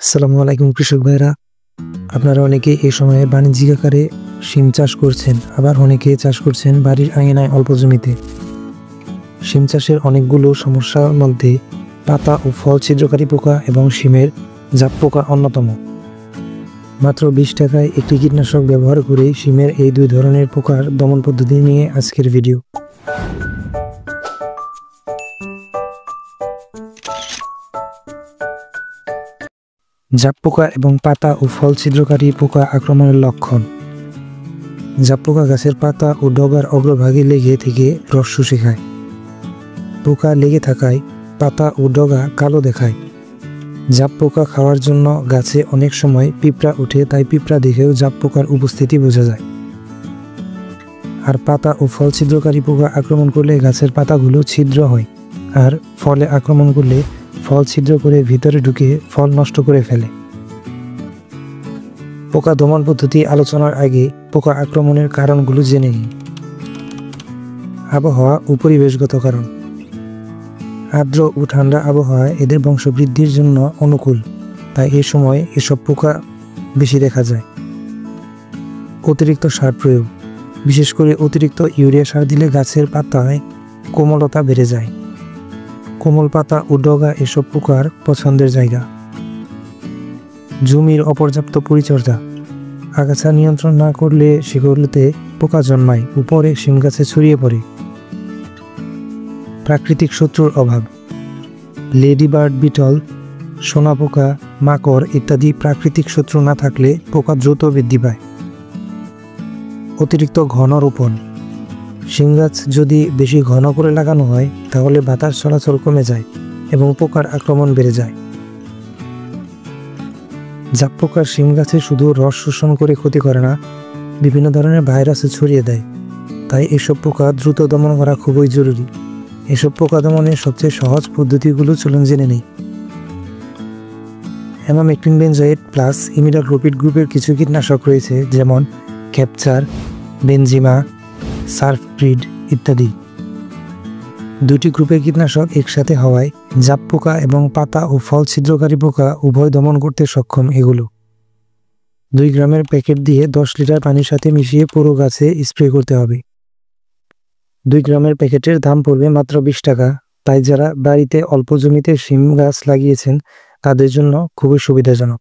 আসসালামু আলাইকুম কৃষক ভাইরা। আপনারা অনেকে এই সময়ে বাণিজ্যিক আকারে শিম চাষ করছেন, আবার অনেকে চাষ করছেন বাড়ির আঙিনায় অল্প জমিতে। শিম চাষের অনেকগুলো সমস্যার মধ্যে পাতা ও ফল ছিদ্রকারী পোকা এবং শিমের জাপ পোকা অন্যতম। মাত্র 20 টাকায় একটি কীটনাশক ব্যবহার করে শিমের এই দুই ধরনের পোকার দমন পদ্ধতি নিয়ে আজকের ভিডিও। জাপ পোকা এবং পাতা ও ফল ছিদ্রকারী পোকা আক্রমণের লক্ষণ। জাপ পোকা গাছের পাতা ও ডগার অগ্রভাগে লেগে থেকে রস শুষে খায়। পোকা লেগে থাকায় পাতা ও ডগা কালো দেখায়। জাপ পোকা খাওয়ার জন্য গাছে অনেক সময় পিঁপড়া ওঠে, তাই পিঁপড়া দেখেও জাপ পোকার উপস্থিতি বোঝা যায়। আর পাতা ও ফল ছিদ্রকারী পোকা আক্রমণ করলে গাছের পাতাগুলো ছিদ্র হয়, আর ফলে আক্রমণ করলে ফল ছিদ্র করে ভিতরে ঢুকে ফল নষ্ট করে ফেলে। পোকা দমন পদ্ধতি আলোচনার আগে পোকা আক্রমণের কারণগুলো জেনে নিন। আবহাওয়া ও পরিবেশগত কারণ। আর্দ্র ও ঠান্ডা আবহাওয়ায় এদের বংশবৃদ্ধির জন্য অনুকূল, তাই এই সময় এসব পোকা বেশি দেখা যায়। অতিরিক্ত সার প্রয়োগ, বিশেষ করে অতিরিক্ত ইউরিয়া সার দিলে গাছের পাতায় কোমলতা বেড়ে যায়। কোমল পাতা ও ডগা এসব পোকার পছন্দের জায়গা। জমির অপর্যাপ্ত পরিচর্যা, আগাছা নিয়ন্ত্রণ না করলে সেগুলোতে পোকা জন্মায়, উপরে শিম গাছে ছড়িয়ে পড়ে। প্রাকৃতিক শত্রুর অভাব, লেডি বার্ড বিটল, সোনা পোকা, মাকড় ইত্যাদি প্রাকৃতিক শত্রু না থাকলে পোকা দ্রুত বৃদ্ধি পায়। অতিরিক্ত ঘন রোপণ, শিম গাছ যদি বেশি ঘন করে লাগানো হয় তাহলে বাতাস চলাচল কমে যায় এবং পোকার আক্রমণ বেড়ে যায়। জাপ পোকা শিম গাছে শুধু রস শোষণ করে ক্ষতি করে না, বিভিন্ন ধরনের ভাইরাসও ছড়িয়ে দেয়, তাই এসব পোকা দ্রুত দমন করা খুবই জরুরি। এসব পোকা দমনের সবচেয়ে সহজ পদ্ধতিগুলো চলুন জেনে নেই। অ্যামামেকটিন বেনজয়েড প্লাস ইমিডাক্লোপিড গ্রুপের কিছু কীটনাশক রয়েছে, যেমন ক্যাপচার, বেনজিমা, সার্ফপ্রিড ইত্যাদি। দুটি গ্রুপের কীটনাশক একসাথে হওয়ায় জাপ পোকা এবং পাতা ও ফল ছিদ্রকারী পোকা উভয় দমন করতে সক্ষম। এগুলো 2 গ্রামের প্যাকেট দিয়ে 10 লিটার পানির সাথে মিশিয়ে পুরো গাছে স্প্রে করতে হবে। 2 গ্রামের প্যাকেটের দাম পড়বে মাত্র 20 টাকা, তাই যারা বাড়িতে অল্প জমিতে শিম গাছ লাগিয়েছেন তাদের জন্য খুবই সুবিধাজনক।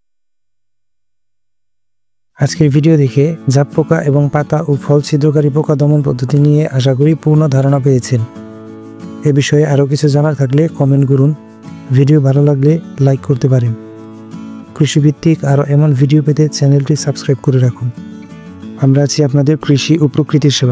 আজকের ভিডিও দেখে জাপ পোকা এবং পাতা ও ফল ছিদ্রকারী পোকা দমন পদ্ধতি নিয়ে আশা করি পূর্ণ ধারণা পেয়েছেন। এ বিষয়ে আরও কিছু জানার থাকলে কমেন্ট করুন। ভিডিও ভালো লাগলে লাইক করতে পারেন। কৃষিভিত্তিক আরও এমন ভিডিও পেতে চ্যানেলটি সাবস্ক্রাইব করে রাখুন। আমরা আছি আপনাদের কৃষি ও প্রকৃতির সেবায়।